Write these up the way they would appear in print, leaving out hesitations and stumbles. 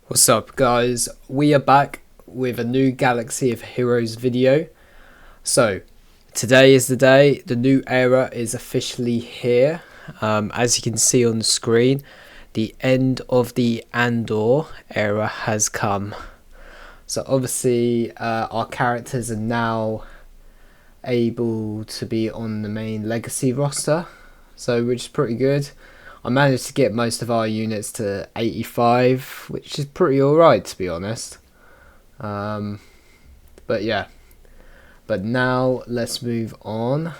What's up guys, we are back with a new Galaxy of Heroes video. So today is the day, the new era is officially here. As you can see on the screen, the end of the Andor era has come. So obviously our characters are now able to be on the main legacy roster, so which is pretty good. I managed to get most of our units to 85, which is pretty alright to be honest. But yeah. But now let's move on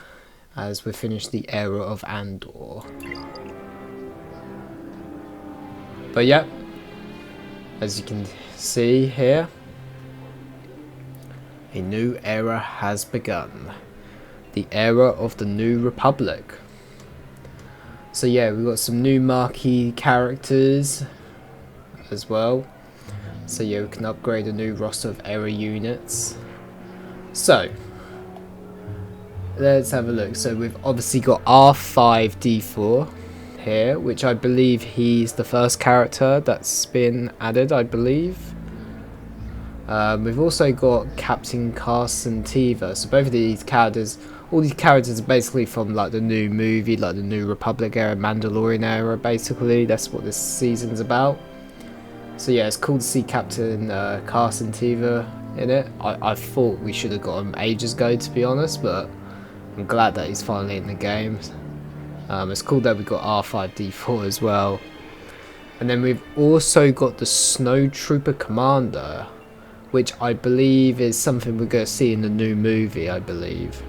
as we finish the era of Andor. But yeah, as you can see here, a new era has begun. The era of the New Republic. So yeah, we've got some new marquee characters as well. So yeah, we can upgrade a new roster of era units. So let's have a look. So we've obviously got R5D4 here, which I believe he's the first character that's been added, I believe. We've also got Captain Carson Teva. So both of these characters, all these characters are basically from like the new movie, like the New Republic era, Mandalorian era, basically. That's what this season's about. So yeah, it's cool to see Captain Carson Teva in it. I thought we should have got him ages ago, to be honest, but I'm glad that he's finally in the game. It's cool that we got R5D4 as well. And then we've also got the Snow Trooper Commander, which I believe is something we're going to see in the new movie, I believe.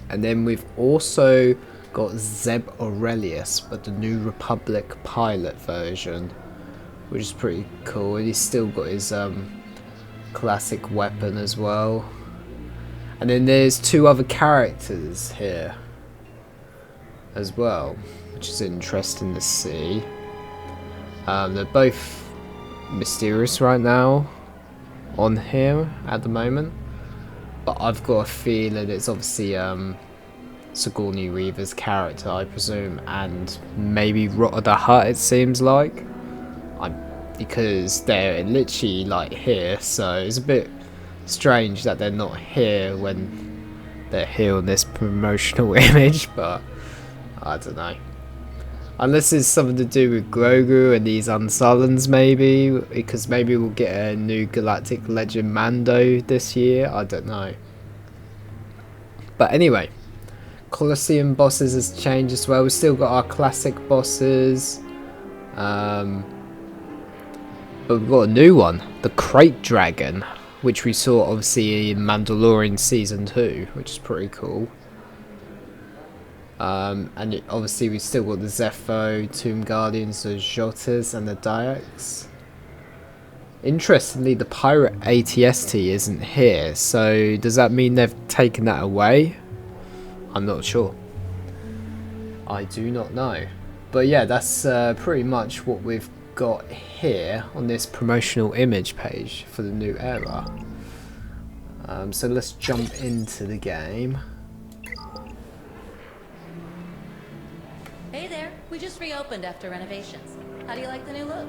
And then we've also got Zeb Aurelius, but the New Republic pilot version, which is pretty cool. And he's still got his classic weapon as well. And then there's two other characters here as well, which is interesting to see. They're both mysterious right now on here at the moment, but I've got a feeling it's obviously Sigourney Weaver's character, I presume, and maybe Rotta the Hutt, it seems like, because they're literally like here, so it's a bit strange that they're not here when they're here on this promotional image, but I don't know. Unless it's something to do with Grogu and these Unsullans, maybe, because maybe we'll get a new Galactic Legend Mando this year, I don't know. But anyway, Colosseum bosses has changed as well. We've still got our classic bosses, but we've got a new one, the Krayt Dragon, which we saw obviously in Mandalorian Season 2, which is pretty cool. And obviously we've still got the Zepho, Tomb Guardians, the Jotas and the Dayaks. Interestingly, the Pirate ATST isn't here, so does that mean they've taken that away? I'm not sure. I do not know. But yeah, that's pretty much what we've got here on this promotional image page for the new era. So let's jump into the game. Hey there, we just reopened after renovations. How do you like the new look?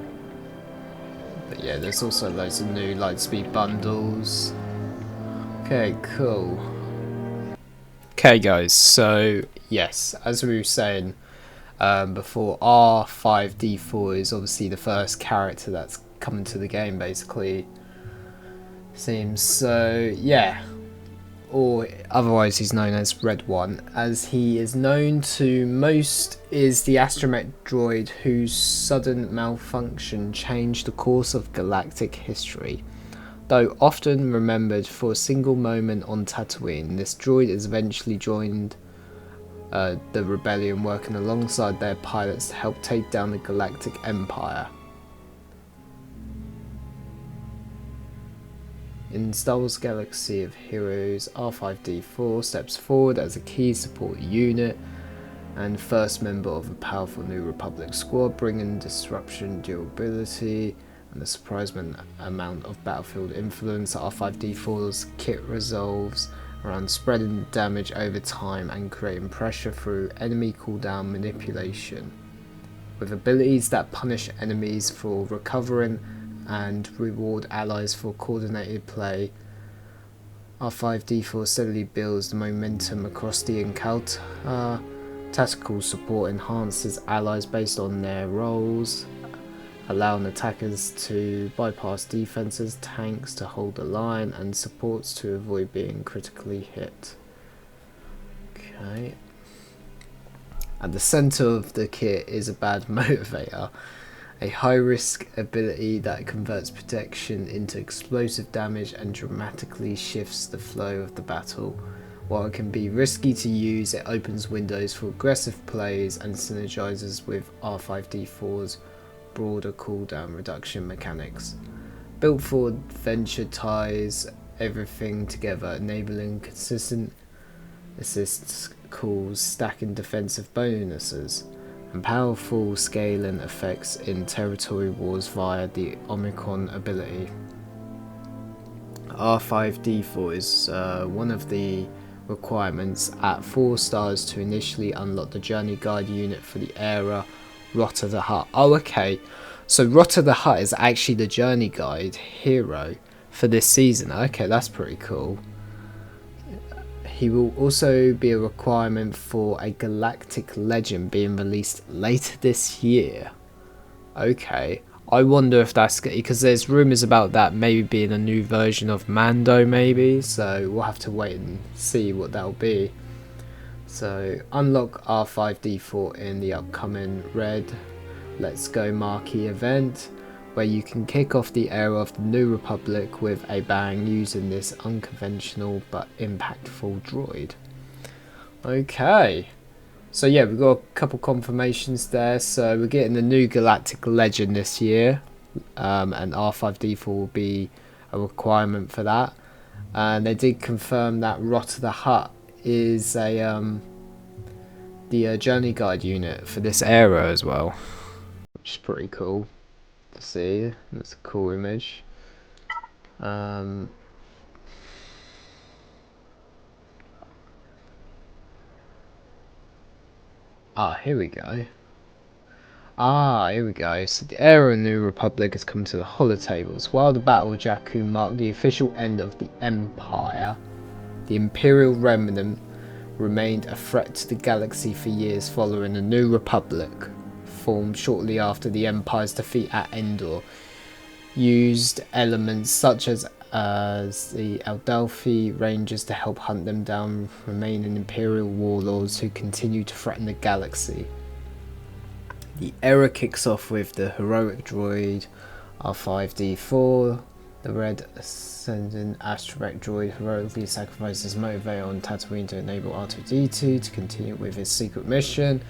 But yeah, there's also loads of new Lightspeed bundles. Okay, cool. Okay guys, so yes, as we were saying before, R5D4 is obviously the first character that's coming to the game, basically. Seems so, yeah. Or otherwise he's known as Red One, as he is known to most is the astromech droid whose sudden malfunction changed the course of galactic history. Though often remembered for a single moment on Tatooine, this droid is eventually joined the rebellion, working alongside their pilots to help take down the Galactic Empire. In Star Wars Galaxy of Heroes, R5D4 steps forward as a key support unit and first member of a powerful New Republic squad, bringing disruption, durability, and a surprising amount of battlefield influence. R5D4's kit resolves around spreading damage over time and creating pressure through enemy cooldown manipulation. with abilities that punish enemies for recovering and reward allies for coordinated play. R5D4 steadily builds the momentum across the encounter. Tactical support enhances allies based on their roles, allowing attackers to bypass defenses, tanks to hold the line, and supports to avoid being critically hit. Okay. At the centre of the kit is a bad motivator, a high-risk ability that converts protection into explosive damage and dramatically shifts the flow of the battle. While it can be risky to use, it opens windows for aggressive plays and synergizes with R5D4's broader cooldown reduction mechanics. Built for adventure, ties everything together, enabling consistent assists, calls, stacking defensive bonuses, and powerful scaling effects in territory wars via the Omicron ability. R5D4 is one of the requirements at 4 stars to initially unlock the Journey Guide unit for the era Rotter the Hutt. Oh, okay. So Rotter the Hutt is actually the Journey Guide hero for this season. Okay, that's pretty cool. He will also be a requirement for a Galactic Legend being released later this year. Okay. I wonder if that's because there's rumours about that maybe being a new version of Mando maybe. So we'll have to wait and see what that'll be. So unlock R5D4 in the upcoming Red Let's Go marquee event, where you can kick off the era of the New Republic with a bang using this unconventional but impactful droid. Okay, so yeah, we've got a couple confirmations there. So we're getting the new Galactic Legend this year, and R5D4 will be a requirement for that. And they did confirm that Rotter the Hutt is a the Journey Guide unit for this era as well, which is pretty cool to see. That's a cool image. Here we go. Here we go. So the era of New Republic has come to the holotables. While the Battle of Jakku marked the official end of the Empire, the Imperial Remnant remained a threat to the galaxy for years following the New Republic, formed shortly after the Empire's defeat at Endor. Used elements such as the Aldelphi Rangers to help hunt them down remaining Imperial warlords who continue to threaten the galaxy. The era kicks off with the heroic droid R5D4. The Red Ascendant Astromech droid heroically sacrifices motivator on Tatooine to enable R2D2 to continue with his secret mission.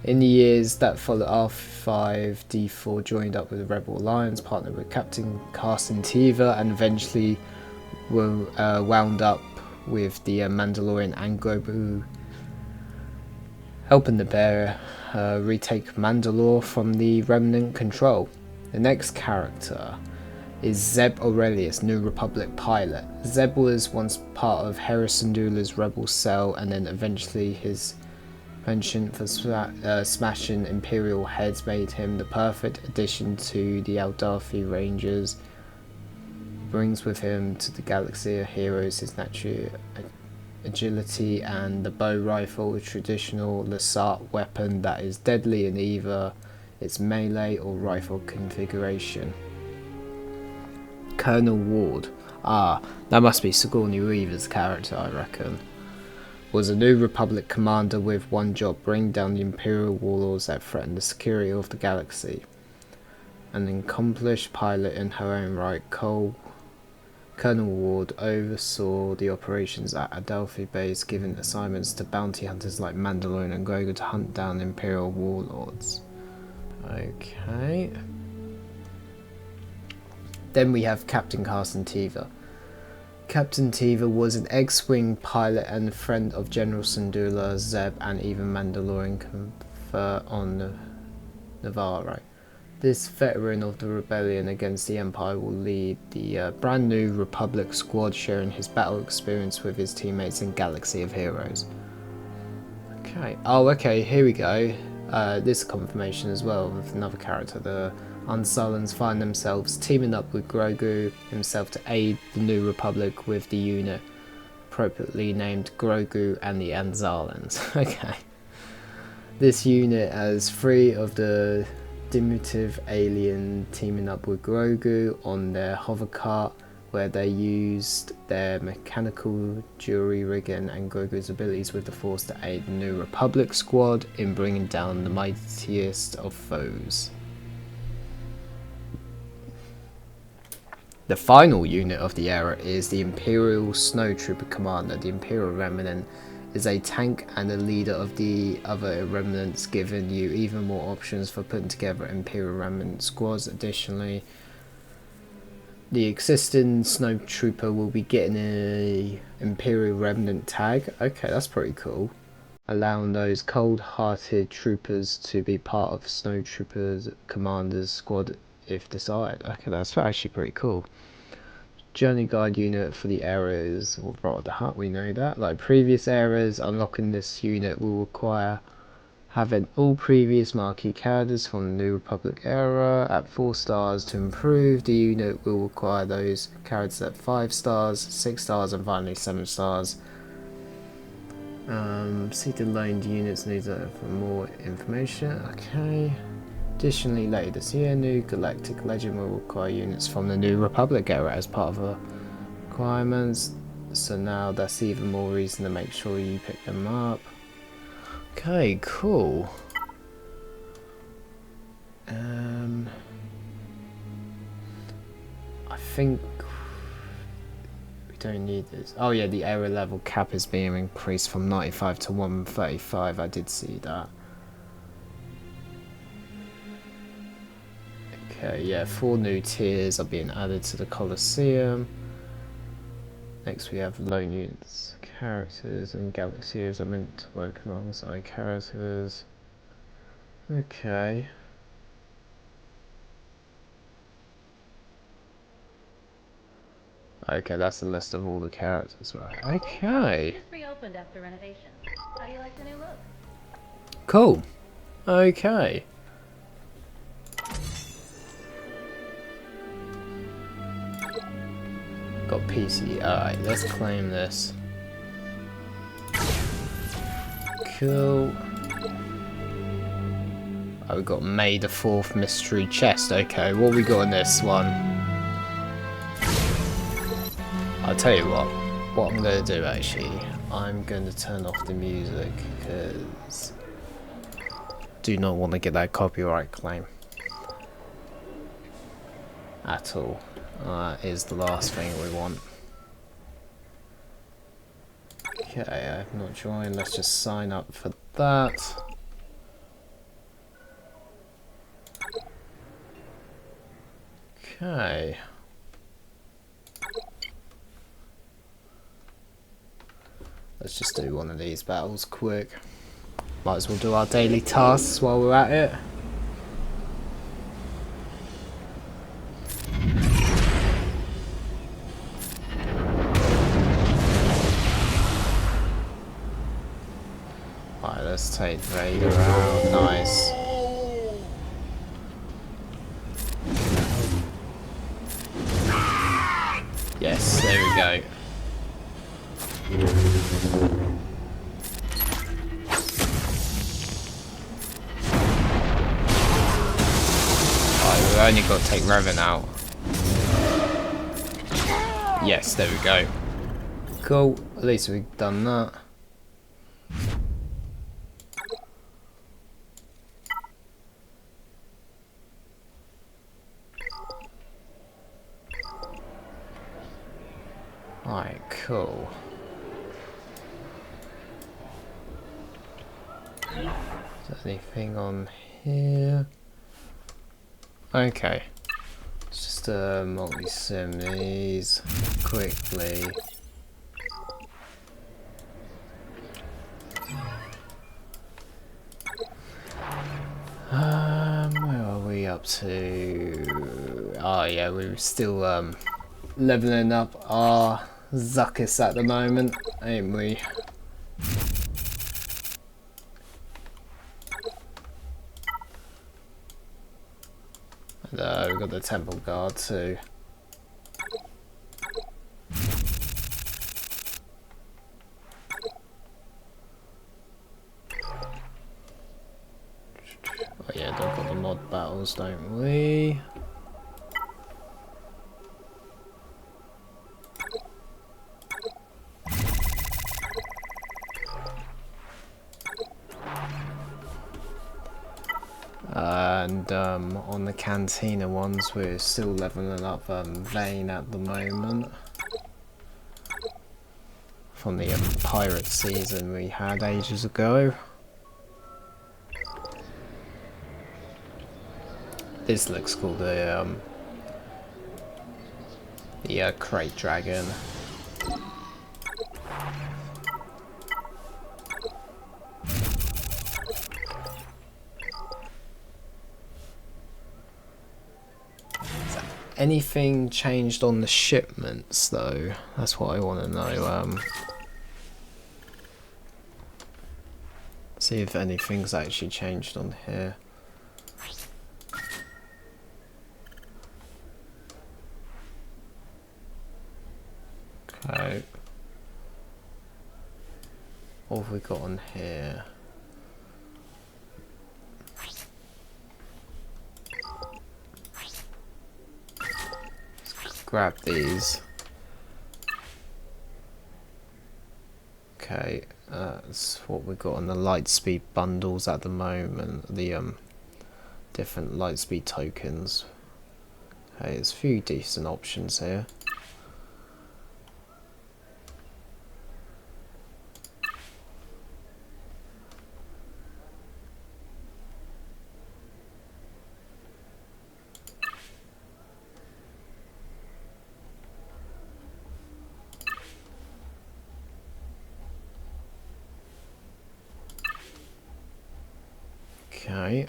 In the years that followed, R5D4 joined up with the Rebel Alliance, partnered with Captain Carson Teva, and eventually were wound up with the Mandalorian Angobu, helping the bearer retake Mandalore from the Remnant control. The next character is Zeb Orrelios, New Republic pilot. Zeb was once part of Hera Syndulla's rebel cell, and then eventually his penchant for smashing Imperial heads made him the perfect addition to the Aldarfi Rangers. Brings with him to the galaxy of heroes his natural agility and the bow rifle, a traditional Lasat weapon that is deadly in either its melee or rifle configuration. Colonel Ward, that must be Sigourney Weaver's character, I reckon, was a New Republic commander with one job: bring down the Imperial warlords that threaten the security of the galaxy. An accomplished pilot in her own right, Colonel Ward oversaw the operations at Adelphi Base, giving assignments to bounty hunters like Mandalorian and Grogu to hunt down Imperial warlords. Okay. Then we have Captain Carson Teva. Captain Teva was an X-Wing pilot and friend of General Syndulla, Zeb, and even Mandalorian confer on Navarro. This veteran of the rebellion against the Empire will lead the brand new Republic squad, sharing his battle experience with his teammates in Galaxy of Heroes. Okay, okay, here we go. this confirmation as well with another character. The Unsullans find themselves teaming up with Grogu himself to aid the New Republic with the unit appropriately named Grogu and the Anzalans. Okay. This unit has 3 of the diminutive alien teaming up with Grogu on their hover cart, where they used their mechanical jury rigging and Grogu's abilities with the Force to aid the New Republic squad in bringing down the mightiest of foes. The final unit of the era is the Imperial Snowtrooper Commander. The Imperial Remnant is a tank and a leader of the other remnants, giving you even more options for putting together Imperial Remnant squads. Additionally, the existing Snowtrooper will be getting a Imperial Remnant tag. Okay, that's pretty cool. Allowing those cold-hearted troopers to be part of Snowtroopers Commander's squad if desired. Okay, that's actually pretty cool. Journey guide unit for the eras right at the heart, we know that. Like previous eras, unlocking this unit will require having all previous marquee characters from the New Republic era at 4 stars. To improve, the unit will require those characters at 5 stars, 6 stars, and finally 7 stars. See the loaned units needs for more information. Okay. Additionally, later this year, New Galactic Legend will require units from the New Republic era as part of the requirements. So now that's even more reason to make sure you pick them up. Okay, cool. I think we don't need this. Oh yeah, the error level cap is being increased from 95 to 135. I did see that. Okay, yeah, 4 new tiers are being added to the Colosseum. Next we have loan units, characters, and galaxies are meant to work alongside characters. Okay. Okay, that's the list of all the characters, right? Okay. Just reopened after renovations. How do you like the new look? Cool. Okay. Got PC. Alright, let's claim this. Cool. Oh, we got May the 4th mystery chest. Okay, what we got in this one? I'll tell you what I'm going to do actually. I'm going to turn off the music because I do not want to get that copyright claim at all. That is the last thing we want. Okay, I've not joined. Let's just sign up for that. Okay. Let's just do one of these battles quick. Might as well do our daily tasks while we're at it. Alright, let's take Vader out. Nice. Yes, there we go. Alright, we've only got to take Revan out. Yes, there we go. Cool, at least we've done that. Alright, cool. Is there anything on here? Okay. Let's just multi-sim these quickly. Where are we up to? Oh yeah, we're still leveling up our Zuckuss at the moment, ain't we? We've got the Temple Guard too. Oh yeah, they've got the mod battles, don't we? And on the Cantina ones, we're still leveling up Vayne at the moment. From the pirate season we had ages ago. This looks cool, the crate dragon. Anything changed on the shipments though? That's what I want to know. See if anything's actually changed on here. Okay. What have we got on here? Let's grab these. Okay, that's what we got on the Lightspeed bundles at the moment. The different Lightspeed tokens. Okay, there's a few decent options here. Okay.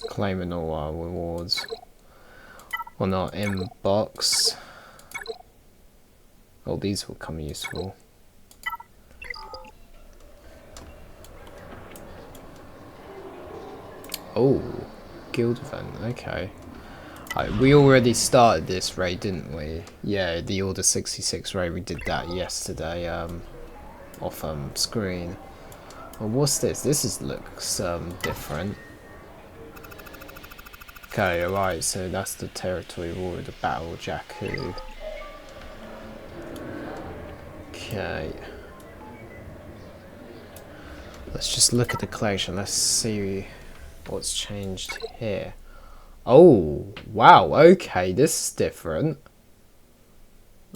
Claiming all our rewards on our inbox. Oh, these will come useful. Oh, guild event, okay. We already started this raid, didn't we? Yeah, the Order 66 raid, we did that yesterday, off screen. Well, what's this? Looks different. Okay, alright, so that's the territory war of the Battle Jakku. Okay. Let's just look at the collection. Let's see what's changed here. Oh, wow, okay, this is different.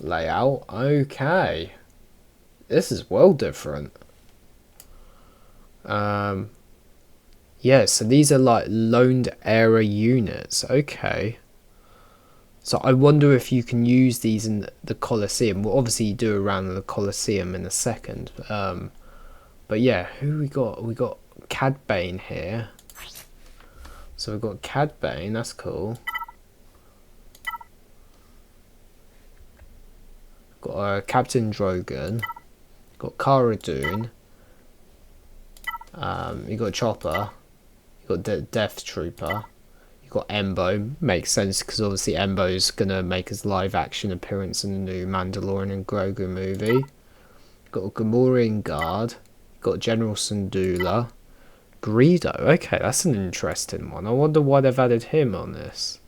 Layout, okay. This is well different. Yeah, so these are like loaned era units. Okay. So I wonder if you can use these in the Colosseum. Well, obviously you do around the Colosseum in a second. But yeah, who we got? We got Cad Bane here. So we've got Cad Bane, that's cool. Got Captain Drogon. Got Cara Dune. You got Chopper. Got the Death Trooper. You got Embo. Makes sense because obviously Embo's gonna make his live action appearance in the new Mandalorian and Grogu movie. Got a Gamorrean Guard. Got General Syndulla. Greedo. Okay, that's an interesting one. I wonder why they've added him on this.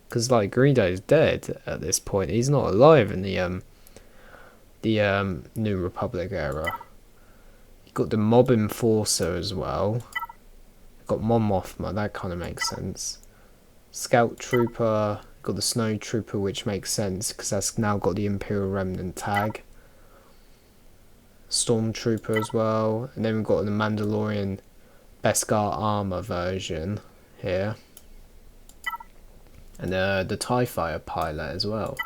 Because like Greedo's dead at this point. He's not alive in the New Republic era. You got the Mob Enforcer as well. Got Mon Mothma, that kind of makes sense. Scout Trooper, got the Snow Trooper, which makes sense because that's now got the Imperial Remnant tag. Stormtrooper as well, and then we've got the Mandalorian Beskar armor version. here. And the TIE Fighter pilot as well.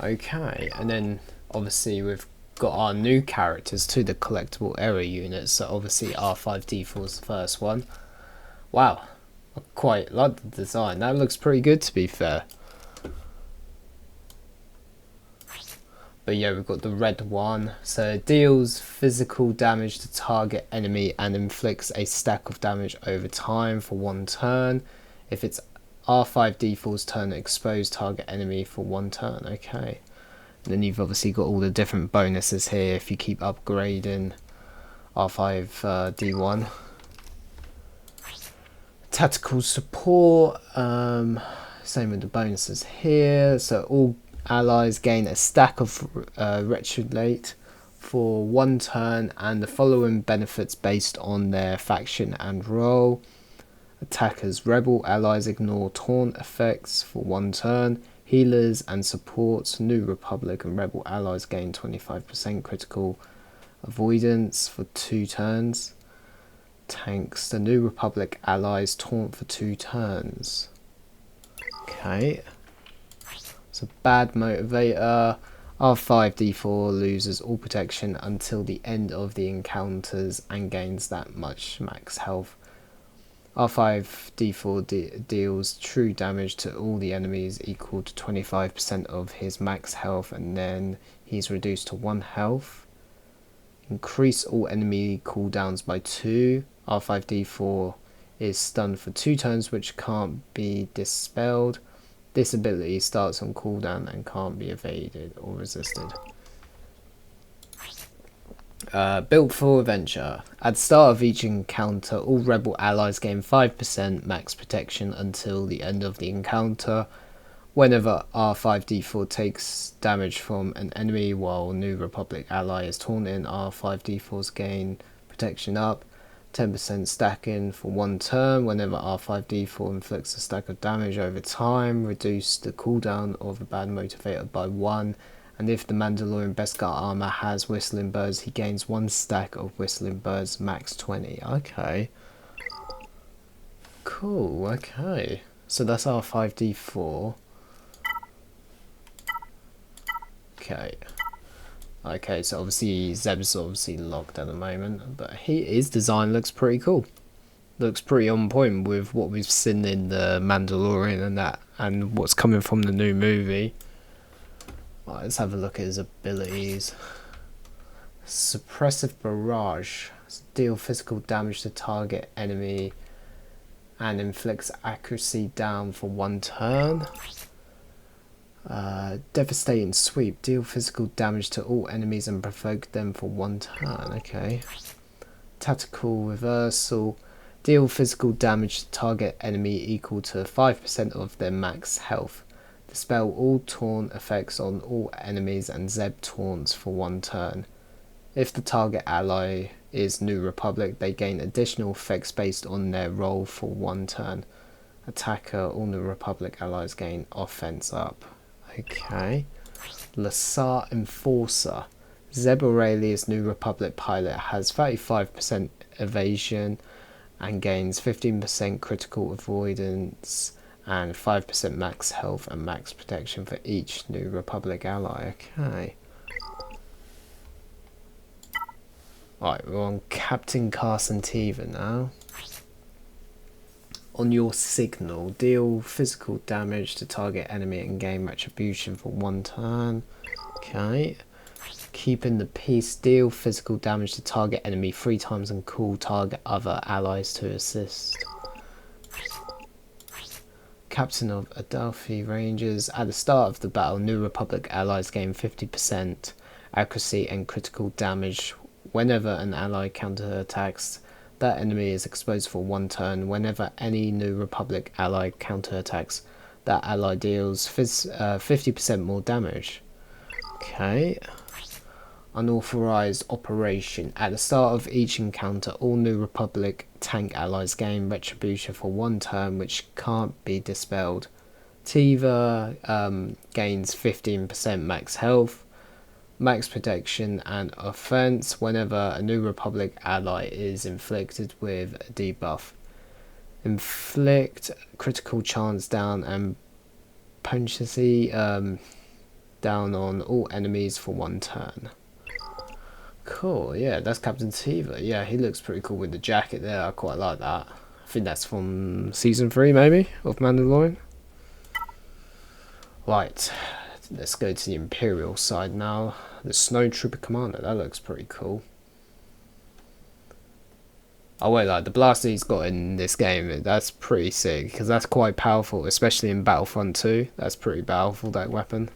Okay, and then obviously we've got our new characters to the collectible area units. So obviously R5D4 is the first one. Wow, I quite like the design. That looks pretty good, to be fair. But yeah, we've got the red one. So it deals physical damage to target enemy and inflicts a stack of damage over time for 1 turn. If it's R5D4's turn, expose target enemy for 1 turn. Okay. And then you've obviously got all the different bonuses here if you keep upgrading R5D1. Tactical support. Same with the bonuses here. So all allies gain a stack of Retulate for 1 turn, and the following benefits based on their faction and role. Attackers, rebel allies ignore taunt effects for 1 turn. Healers and supports, New Republic and rebel allies gain 25% critical avoidance for 2 turns. Tanks, the New Republic allies taunt for 2 turns. Okay. So bad motivator. R5D4 loses all protection until the end of the encounters and gains that much max health. R5D4 deals true damage to all the enemies equal to 25% of his max health, and then he's reduced to 1 health. Increase all enemy cooldowns by 2. R5D4 is stunned for 2 turns, which can't be dispelled. This ability starts on cooldown and can't be evaded or resisted. Built for adventure. At the start of each encounter, all rebel allies gain 5% max protection until the end of the encounter. Whenever R5D4 takes damage from an enemy while New Republic ally is taunting, R5D4's gain protection up. 10% stacking for 1 turn. Whenever R5D4 inflicts a stack of damage over time, reduce the cooldown of a bad motivator by 1. And if the Mandalorian Beskar armor has Whistling Birds, he gains 1 stack of Whistling Birds, max 20. Okay. Cool, okay. So that's R5D4. Okay. Okay, so obviously Zeb's obviously locked at the moment, but his design looks pretty cool. Looks pretty on point with what we've seen in the Mandalorian and that, and what's coming from the new movie. Right, let's have a look at his abilities. Suppressive Barrage. Deal physical damage to target enemy and inflicts accuracy down for 1 turn. Devastating Sweep. Deal physical damage to all enemies and provoke them for 1 turn. Okay. Tactical Reversal. Deal physical damage to target enemy equal to 5% of their max health. Dispel all taunt effects on all enemies and Zeb taunts for 1 turn. If the target ally is New Republic, they gain additional effects based on their role for 1 turn. Attacker, all New Republic allies gain offense up. Okay. Lasar Enforcer. Zeb Orrelia's New Republic pilot has 35% evasion and gains 15% critical avoidance and 5% max health and max protection for each New Republic ally. Okay. Alright, we're on Captain Carson Teva now. On your signal, deal physical damage to target enemy and gain retribution for 1 turn. Okay. Keeping the peace, deal physical damage to target enemy 3 times and call target other allies to assist. Captain of Adelphi Rangers. At the start of the battle, New Republic allies gain 50% accuracy and critical damage whenever an ally counterattacks. That enemy is exposed for 1 turn. Whenever any New Republic ally counterattacks, that ally deals 50% more damage. Okay. Unauthorized operation. At the start of each encounter, all New Republic tank allies gain retribution for 1 turn, which can't be dispelled. Teva gains 15% max health, max protection and offense whenever a New Republic ally is inflicted with a debuff. inflict critical chance down and potency down on all enemies for 1 turn. Cool, yeah, that's Captain Teva. Yeah, he looks pretty cool with the jacket there. I quite like that. I think that's from season 3 maybe of Mandalorian. Right, let's go to the Imperial side now. The Snowtrooper Commander, that looks pretty cool. I won't lie, the blaster he's got in this game, that's pretty sick, because that's quite powerful, especially in Battlefront 2. That's pretty powerful, that weapon.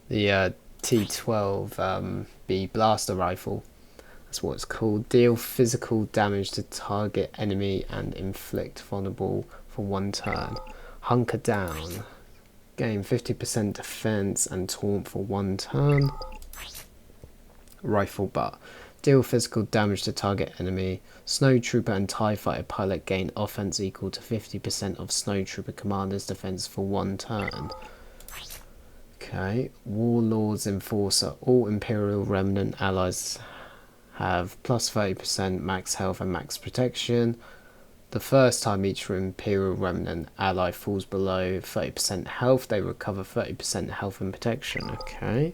The T-12B blaster rifle, that's what it's called. Deal physical damage to target enemy and inflict vulnerable for 1 turn. Hunker down. Gain 50% defense and taunt for 1 turn. Rifle butt. Deal physical damage to target enemy. Snowtrooper and TIE Fighter pilot gain offense equal to 50% of Snowtrooper commander's defense for 1 turn. Okay. Warlord's Enforcer. All Imperial Remnant allies have plus 30% max health and max protection. The first time each Imperial Remnant ally falls below 30% health, they recover 30% health and protection. Okay.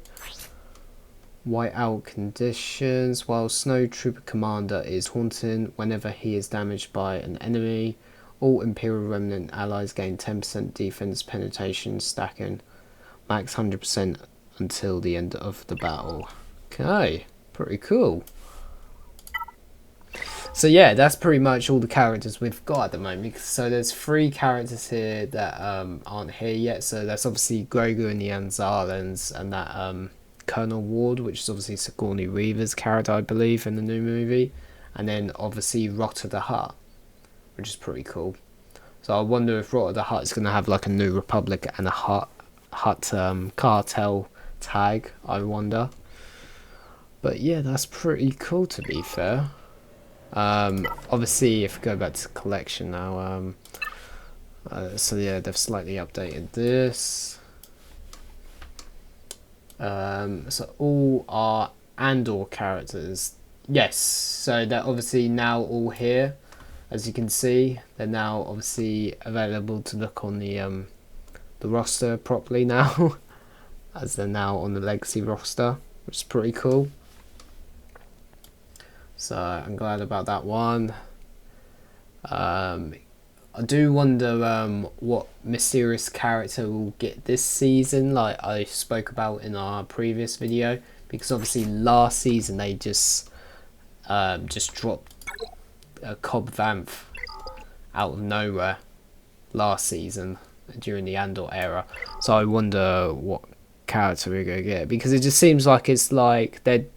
Whiteout conditions. While Snowtrooper Commander is haunting, whenever he is damaged by an enemy, all Imperial Remnant allies gain 10% defense penetration stacking, max 100% until the end of the battle. Okay, pretty cool. So yeah, that's pretty much all the characters we've got at the moment. So there's 3 characters here that aren't here yet. So that's obviously Grogu and the Anzalans, and that Colonel Ward, which is obviously Sigourney Weaver's character, I believe, in the new movie. And then obviously Rotta the Hutt, which is pretty cool. So I wonder if Rotta the Hutt is going to have like a New Republic and a Hutt cartel tag, I wonder. But yeah, that's pretty cool, to be fair. Obviously, if we go back to the collection now, so yeah, they've slightly updated this. So all our Andor characters, yes, so they're obviously now all here. As you can see, they're now obviously available to look on the roster properly now, as they're now on the Legacy roster, which is pretty cool. So I'm glad about that one. I do wonder what mysterious character we'll get this season, like I spoke about in our previous video, because obviously last season they just dropped Cobb Vanth out of nowhere last season during the Andor era. So I wonder what character we're gonna get, because it just seems like it's like they're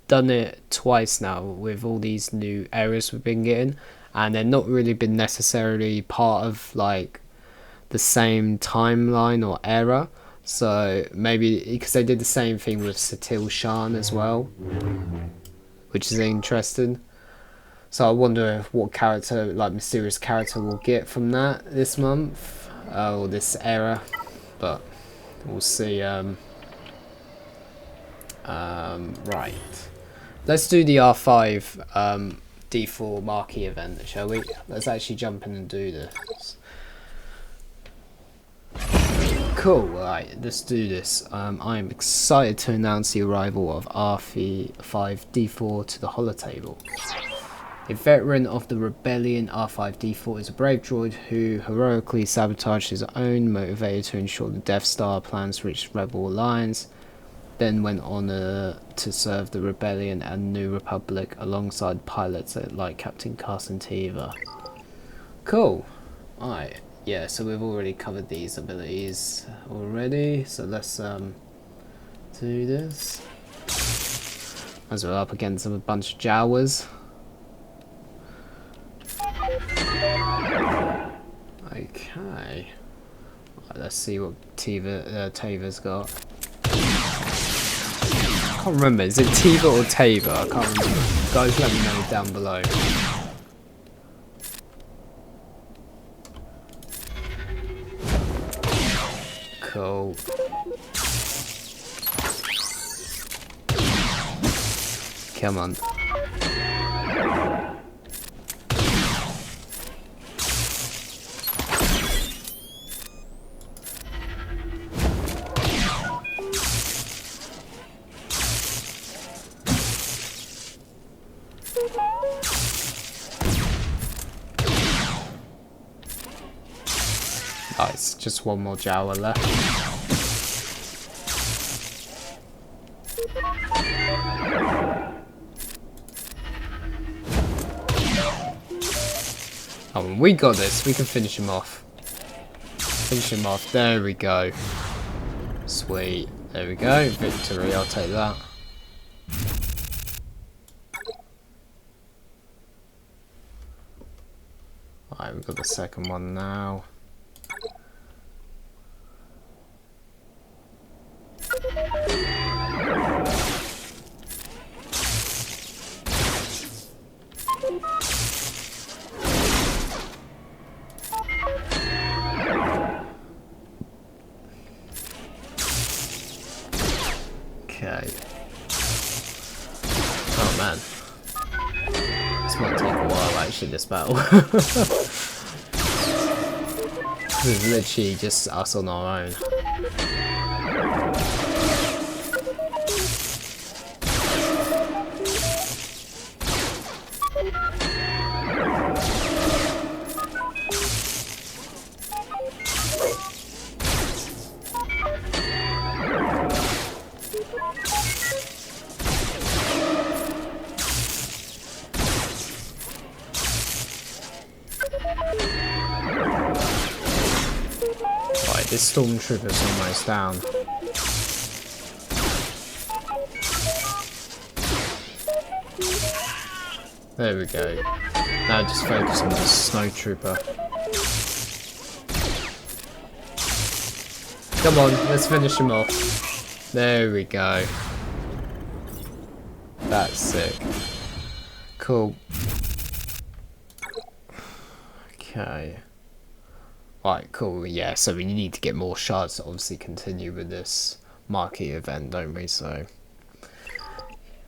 done it twice now with all these new eras we've been getting, and they're not really been necessarily part of like the same timeline or era. So maybe because they did the same thing with Satele Shan as well, which is interesting. So I wonder what character, like mysterious character, we'll get from that this month or this era, but we'll see. Right. Let's do the R5 D4 marquee event, shall we? Let's actually jump in and do this. Cool, right, let's do this. I'm excited to announce the arrival of R5 D4 to the holotable. A veteran of the rebellion, R5-D4 is a brave droid who heroically sabotaged his own motivated to ensure the Death Star plans reached Rebel Alliance, then went on to serve the Rebellion and New Republic alongside pilots like Captain Carson Teva. Cool. Alright, yeah, so we've already covered these abilities already, so let's do this. As we're up against a bunch of Jawas. Okay. Right, let's see what Teva's got. I can't remember, is it Teva or Tava? I can't remember. Guys, let me know down below. Cool. Come on. Oh, it's just one more Jawa left. Oh, we got this. We can finish him off. Finish him off. There we go. Sweet. There we go. Victory. I'll take that. Alright, we've got the second one now. Okay. Oh man. This might take a while actually, this battle. It's literally just us on our own. Right, this stormtrooper's almost down. There we go. Now just focus on the snowtrooper. Come on, let's finish him off. There we go. That's sick. Cool. Okay. Right, cool. Yeah, so we need to get more shards to obviously continue with this marquee event, don't we? So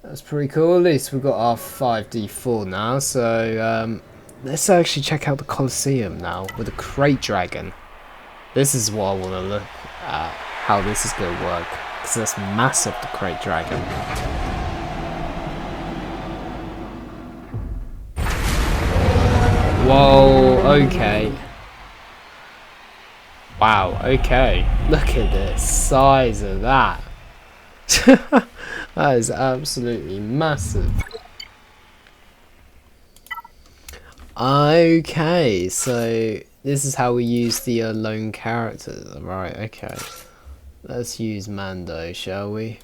that's pretty cool. At least we've got our 5D4 now. So let's actually check out the Colosseum now with the Crate Dragon. This is what I want to look at, how this is going to work, because that's massive, the Crate Dragon. Whoa, okay. Wow, okay. Look at the size of that. That is absolutely massive. Okay, so this is how we use the lone characters. Right, okay. Let's use Mando, shall we?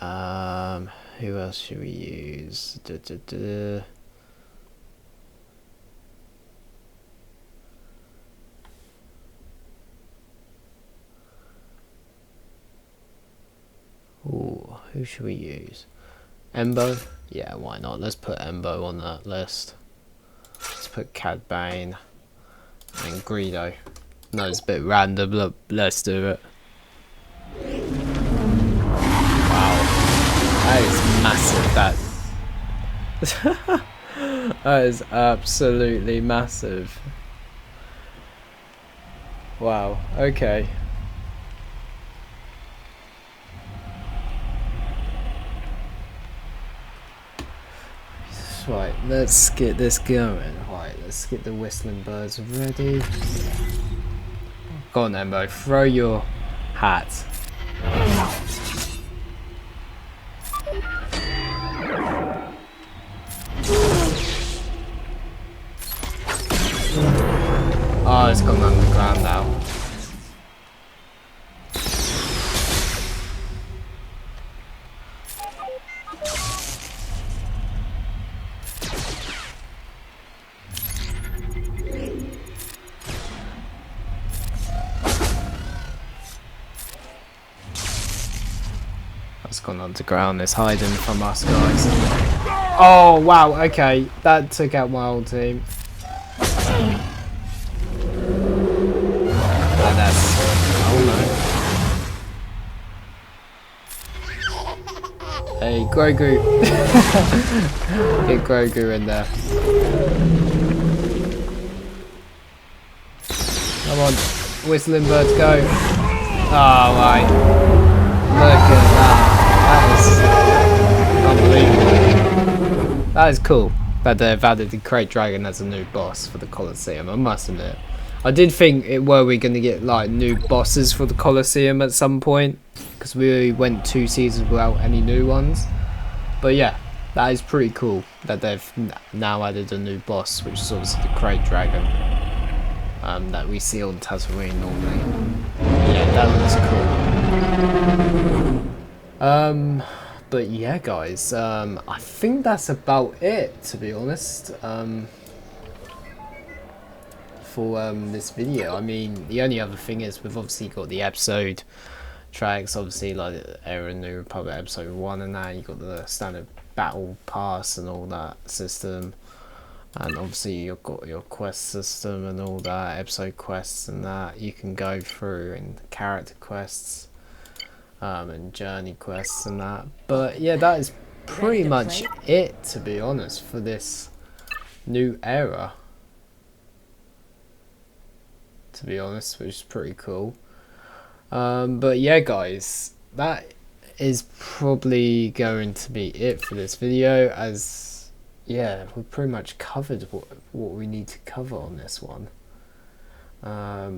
Who else should we use? Ooh, who should we use? Embo? Yeah, why not? Let's put Embo on that list. Let's put Cad Bane and Greedo. No, it's a bit random, but let's do it. Wow. That is massive, that. That is absolutely massive. Wow, okay. Right, let's get this going. Right, let's get the whistling birds ready. Go on then, Embo, throw your hat. Oh, it's gone underground now. It's gone underground, it's hiding from us, guys. Oh, wow, okay. That took out my whole team. And that's... oh no. Hey, Grogu. Get Grogu in there. Come on. Whistling birds, go. Oh, right. Look at that. That is unbelievable. That is cool that they've added the Crate Dragon as a new boss for the Colosseum, I must admit. I did think were we going to get like new bosses for the Colosseum at some point, because we went 2 seasons without any new ones. But yeah, that is pretty cool that they've now added a new boss, which is obviously the Crate Dragon that we see on Tatooine normally. Yeah, that looks cool. But yeah, guys, I think that's about it, to be honest. For this video. I mean, the only other thing is we've obviously got the episode tracks, obviously like Era New Republic episode 1 and that. You got the standard battle pass and all that system, and obviously you've got your quest system and all that, episode quests and that you can go through, and character quests and journey quests and that. But yeah, that is pretty much it, to be honest, for this new era, to be honest, which is pretty cool. But yeah, guys, that is probably going to be it for this video, as yeah, we pretty much covered what we need to cover on this one. I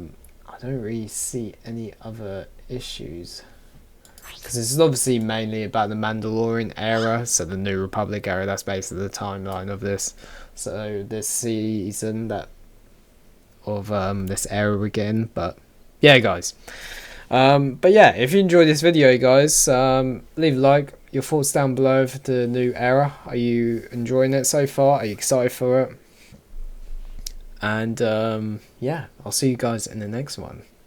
don't really see any other issues, because this is obviously mainly about the Mandalorian era, so the New Republic era. That's basically the timeline of this. So this season that of this era we're getting. But yeah, guys, but yeah, if you enjoyed this video, guys, leave a like, your thoughts down below for the new era. Are you enjoying it so far? Are you excited for it? And yeah, I'll see you guys in the next one.